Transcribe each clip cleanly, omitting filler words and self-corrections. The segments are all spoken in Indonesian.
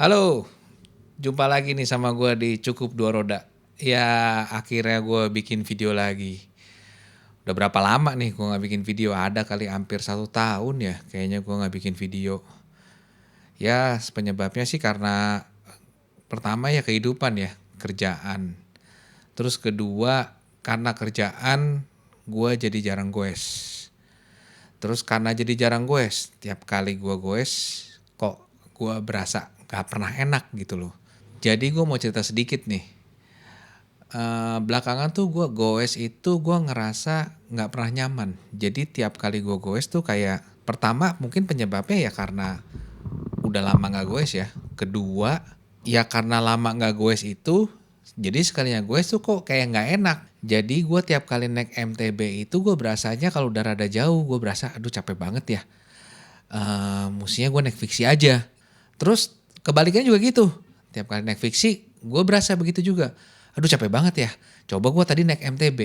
Halo, jumpa lagi nih sama gue di Cukup Dua Roda. Ya akhirnya gue bikin video lagi. Udah berapa lama nih gue gak bikin video? Ada kali hampir 1 tahun ya kayaknya gue gak bikin video. Ya penyebabnya sih karena pertama ya kehidupan ya, kerjaan. Terus kedua karena kerjaan gue jadi jarang goes. Terus karena jadi jarang goes, tiap kali gue goes kok gue berasa gak pernah enak gitu loh. Jadi gue mau cerita sedikit nih. Belakangan tuh gue goes itu gue ngerasa nggak pernah nyaman. Jadi tiap kali gue goes tuh kayak pertama mungkin penyebabnya ya karena udah lama nggak goes ya. Kedua ya karena lama nggak goes itu, jadi sekalinya goes tuh kok kayak nggak enak. Jadi gue tiap kali naik MTB itu gue berasanya kalau udah rada jauh gue berasa aduh capek banget ya. Mestinya gue naik fiksi aja. Terus kebalikannya juga gitu. Tiap kali naik fiksi, gue berasa begitu juga. Aduh capek banget ya. Coba gue tadi naik MTB.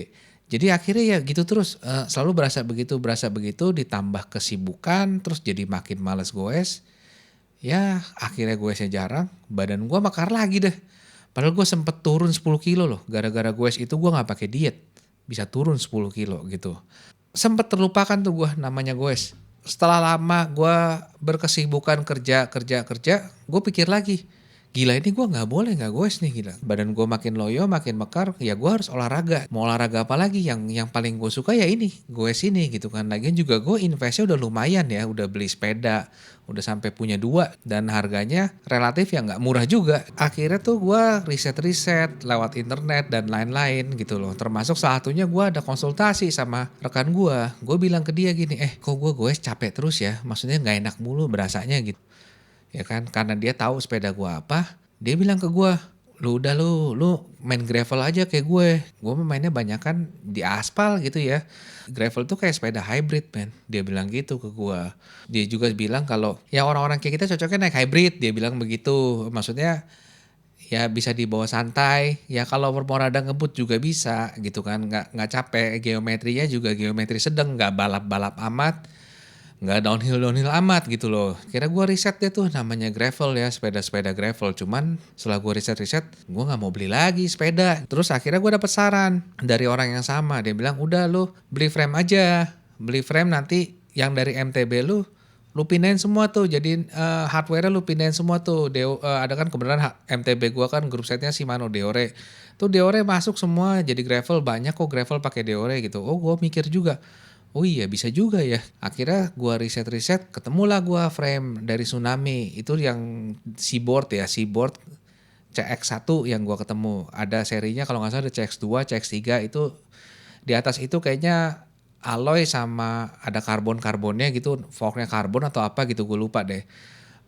Jadi akhirnya ya gitu terus. Selalu berasa begitu, ditambah kesibukan, terus jadi makin males goes. Ya akhirnya goesnya jarang, badan gue makar lagi deh. Padahal gue sempet turun 10 kilo loh. Gara-gara goes itu gue gak pakai diet. Bisa turun 10 kilo gitu. Sempet terlupakan tuh gue namanya goes. Setelah lama gue berkesibukan kerja, gue pikir lagi, gila ini gue nggak boleh nggak goes nih gila. Badan gue makin loyo, makin mekar, ya gue harus olahraga. Mau olahraga apa lagi? Yang paling gue suka ya ini, goes ini gitu kan. Lagian juga gue investnya udah lumayan ya, udah beli sepeda, udah sampai punya 2 dan harganya relatif ya nggak murah juga. Akhirnya tuh gue riset-riset lewat internet dan lain-lain gitu loh. Termasuk salah satunya gue ada konsultasi sama rekan gue. Gue bilang ke dia gini, kok gue goes capek terus ya? Maksudnya nggak enak mulu berasanya gitu. Ya kan, karena dia tahu sepeda gue apa, dia bilang ke gue, lu main gravel aja kayak gue mainnya banyak kan di aspal gitu ya. Gravel tuh kayak sepeda hybrid men, dia bilang gitu ke gue. Dia juga bilang kalau ya orang-orang kayak kita cocoknya naik hybrid, dia bilang begitu. Maksudnya ya bisa dibawa santai, ya kalau mau rada ngebut juga bisa gitu kan, nggak capek, geometrinya juga geometri sedang, nggak balap-balap amat, nggak downhill amat gitu loh. Kira gue riset deh tuh namanya gravel ya, sepeda-sepeda gravel. Cuman setelah gue riset-riset, gue nggak mau beli lagi sepeda. Terus akhirnya gue dapet saran dari orang yang sama. Dia bilang udah lu beli frame aja, beli frame nanti yang dari MTB lu pindahin semua tuh. Jadi hardware-nya lu pindahin semua tuh. Ada kan kebenaran MTB gue kan grup setnya Shimano Deore. Tuh Deore masuk semua jadi gravel, banyak kok gravel pakai Deore gitu. Oh gue mikir juga, oh iya bisa juga ya. Akhirnya gue riset-riset, ketemulah gue frame dari Tsunami. Itu yang Seaboard ya, Seaboard CX1 yang gue ketemu. Ada serinya kalau nggak salah ada CX2, CX3 itu. Di atas itu kayaknya alloy sama ada karbon-karbonnya gitu, forknya karbon atau apa gitu gue lupa deh.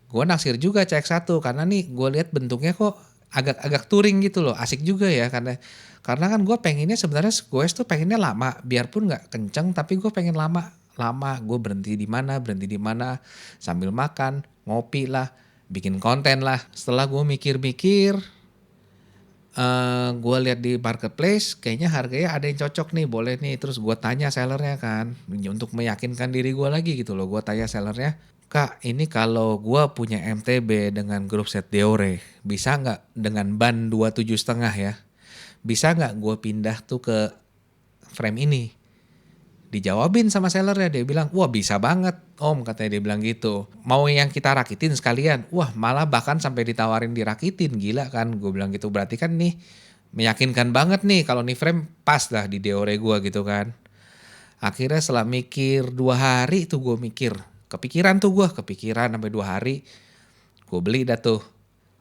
Gue naksir juga CX1 karena nih gue lihat bentuknya kok agak touring gitu loh, asik juga ya karena kan gue pengennya sebenarnya gue tuh pengennya lama, biarpun nggak kenceng tapi gue pengen lama gue berhenti di mana sambil makan, ngopi lah, bikin konten lah. Setelah gue mikir-mikir, gue lihat di marketplace kayaknya harganya ada yang cocok nih, boleh nih. Terus gue tanya sellernya kan, untuk meyakinkan diri gue lagi gitu loh. Gue tanya sellernya, kak ini kalau gue punya MTB dengan grup set Deore, bisa nggak dengan ban 27,5 ya, bisa nggak gue pindah tuh ke frame ini? Dijawabin sama sellernya, dia bilang, wah bisa banget om, katanya dia bilang gitu. Mau yang kita rakitin sekalian? Wah malah bahkan sampai ditawarin dirakitin, gila kan. Gue bilang gitu, berarti kan nih meyakinkan banget nih kalau nih frame pas lah di Deore gue gitu kan. Akhirnya setelah mikir 2 hari tuh gue mikir, kepikiran sampai 2 hari. Gue beli dah tuh,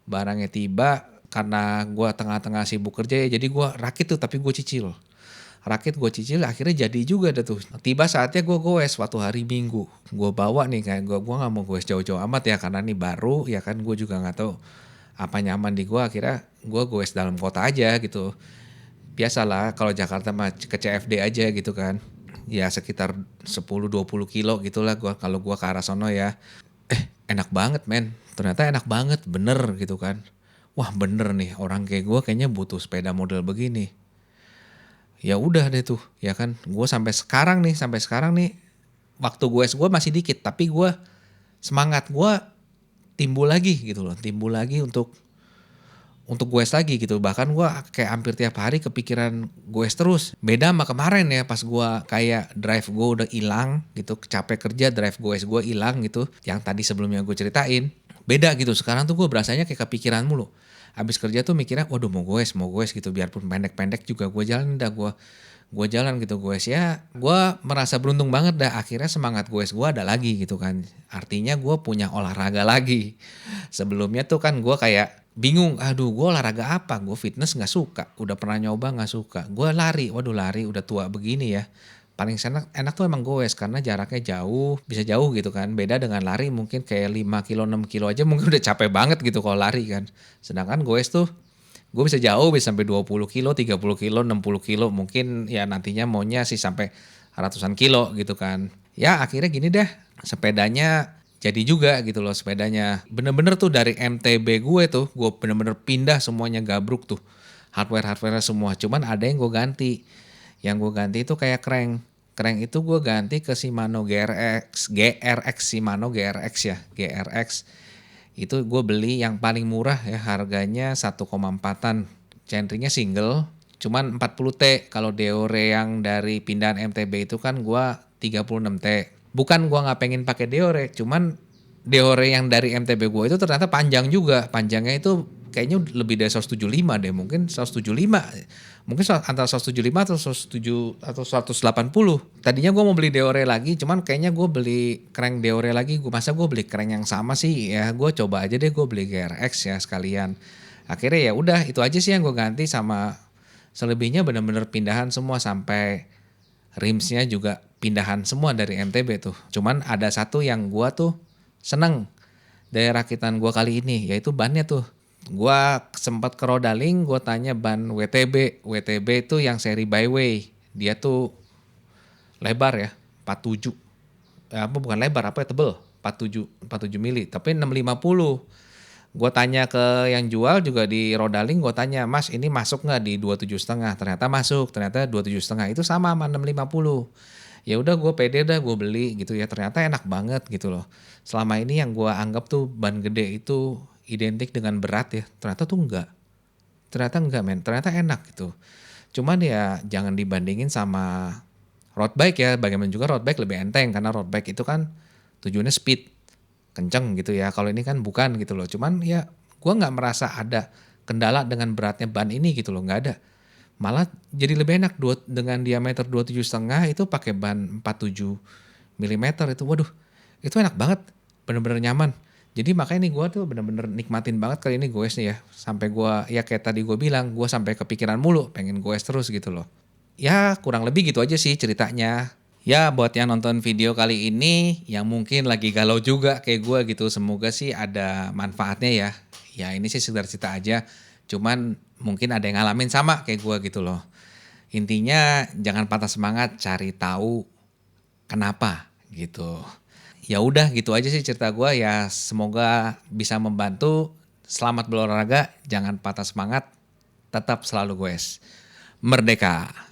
barangnya tiba, karena gue tengah-tengah sibuk kerja ya, jadi gue rakit tuh tapi gue cicil. Rakit gue cicil, akhirnya jadi juga dah tuh. Tiba saatnya gue goes suatu hari Minggu. Gue bawa nih, kayak gue nggak mau goes jauh-jauh amat ya karena nih baru ya kan, gue juga nggak tahu apa nyaman di gue. Akhirnya gue goes dalam kota aja gitu. Biasalah kalau Jakarta mah ke CFD aja gitu kan. Ya sekitar 10-20 kilo gitulah gua kalau gue ke arah sono ya. Enak banget men. Ternyata enak banget bener gitu kan. Wah bener nih, orang kayak gue kayaknya butuh sepeda model begini. Ya udah deh tuh ya kan, gue sampai sekarang nih waktu gue masih dikit tapi gue semangat, gue timbul lagi gitu loh, timbul lagi untuk goes lagi gitu. Bahkan gue kayak hampir tiap hari kepikiran goes terus. Beda sama kemarin ya, pas gue kayak drive gue udah hilang gitu, capek kerja, drive goes gue hilang gitu, yang tadi sebelumnya gue ceritain. Beda gitu, sekarang tuh gue berasanya kayak kepikiran mulu. Habis kerja tuh mikirnya, waduh mau goes gitu, biarpun pendek-pendek juga gue jalan dah, gue jalan gitu goes ya. Gue merasa beruntung banget dah, akhirnya semangat goes gue ada lagi gitu kan. Artinya gue punya olahraga lagi. Sebelumnya tuh kan gue kayak bingung, aduh gue olahraga apa, gue fitness gak suka, udah pernah nyoba gak suka. Gue lari, waduh lari udah tua begini ya. Paling enak tuh emang goes karena jaraknya jauh, bisa jauh gitu kan. Beda dengan lari mungkin kayak 5 kilo, 6 kilo aja mungkin udah capek banget gitu kalau lari kan. Sedangkan goes tuh gue bisa jauh, bisa sampai 20 kilo, 30 kilo, 60 kilo. Mungkin ya nantinya maunya sih sampai ratusan kilo gitu kan. Ya akhirnya gini deh, sepedanya jadi juga gitu loh sepedanya. Bener-bener tuh dari MTB gue tuh, gue bener-bener pindah semuanya gabruk tuh. Hardware-hardware semua, cuman ada yang gue ganti. Yang gue ganti itu kayak crank. Crank itu gue ganti ke Shimano GRX Shimano GRX ya, GRX. Itu gue beli yang paling murah ya, harganya 1,4-an. Centringnya single, cuman 40T. Kalau Deore yang dari pindahan MTB itu kan gue 36T. Bukan gue nggak pengen pakai Deore, cuman Deore yang dari MTB gue itu ternyata panjang juga. Panjangnya itu kayaknya lebih dari 175 deh, mungkin 175. Mungkin antara 175 atau 107 atau 180. Tadinya gue mau beli Deore lagi, cuman kayaknya gue beli crank Deore lagi. Masa gue beli crank yang sama sih? Ya gue coba aja deh gue beli GRX ya sekalian. Akhirnya ya udah itu aja sih yang gue ganti, sama selebihnya bener-bener pindahan semua, sampai rimsnya juga pindahan semua dari MTB tuh. Cuman ada satu yang gue tuh seneng dari rakitan gue kali ini, yaitu bannya tuh. Gua sempat ke Rodaling, gue tanya ban WTB. WTB itu yang seri Byway. Dia tuh lebar ya, 47. Apa bukan lebar, apa ya, tebel. 47 mili, tapi 650. Gue tanya ke yang jual juga di Rodaling, gue tanya, "Mas, ini masuk nggak di 27,5?" Ternyata masuk, ternyata 27,5 itu sama 650. Ya udah gue pede dah, gue beli gitu ya. Ternyata enak banget gitu loh. Selama ini yang gue anggap tuh ban gede itu identik dengan berat ya, ternyata tuh enggak. Ternyata enggak men, ternyata enak gitu. Cuman ya jangan dibandingin sama road bike ya, bagaimana juga road bike lebih enteng karena road bike itu kan tujuannya speed, kenceng gitu ya. Kalau ini kan bukan gitu loh. Cuman ya gue nggak merasa ada kendala dengan beratnya ban ini gitu loh, nggak ada. Malah jadi lebih enak dengan diameter 27,5 itu pakai ban 47 milimeter itu. Waduh, itu enak banget, bener-bener nyaman. Jadi makanya nih gue tuh bener-bener nikmatin banget kali ini goes nih ya. Sampai gue ya kayak tadi gue bilang, gue sampai kepikiran mulu pengen goes terus gitu loh. Ya kurang lebih gitu aja sih ceritanya. Ya buat yang nonton video kali ini yang mungkin lagi galau juga kayak gue gitu, semoga sih ada manfaatnya ya. Ya ini sih sekedar cerita aja, cuman mungkin ada yang ngalamin sama kayak gue gitu loh. Intinya jangan patah semangat, cari tahu kenapa gitu. Ya udah gitu aja sih cerita gue ya, semoga bisa membantu. Selamat berolahraga, jangan patah semangat, tetap selalu goes. Merdeka.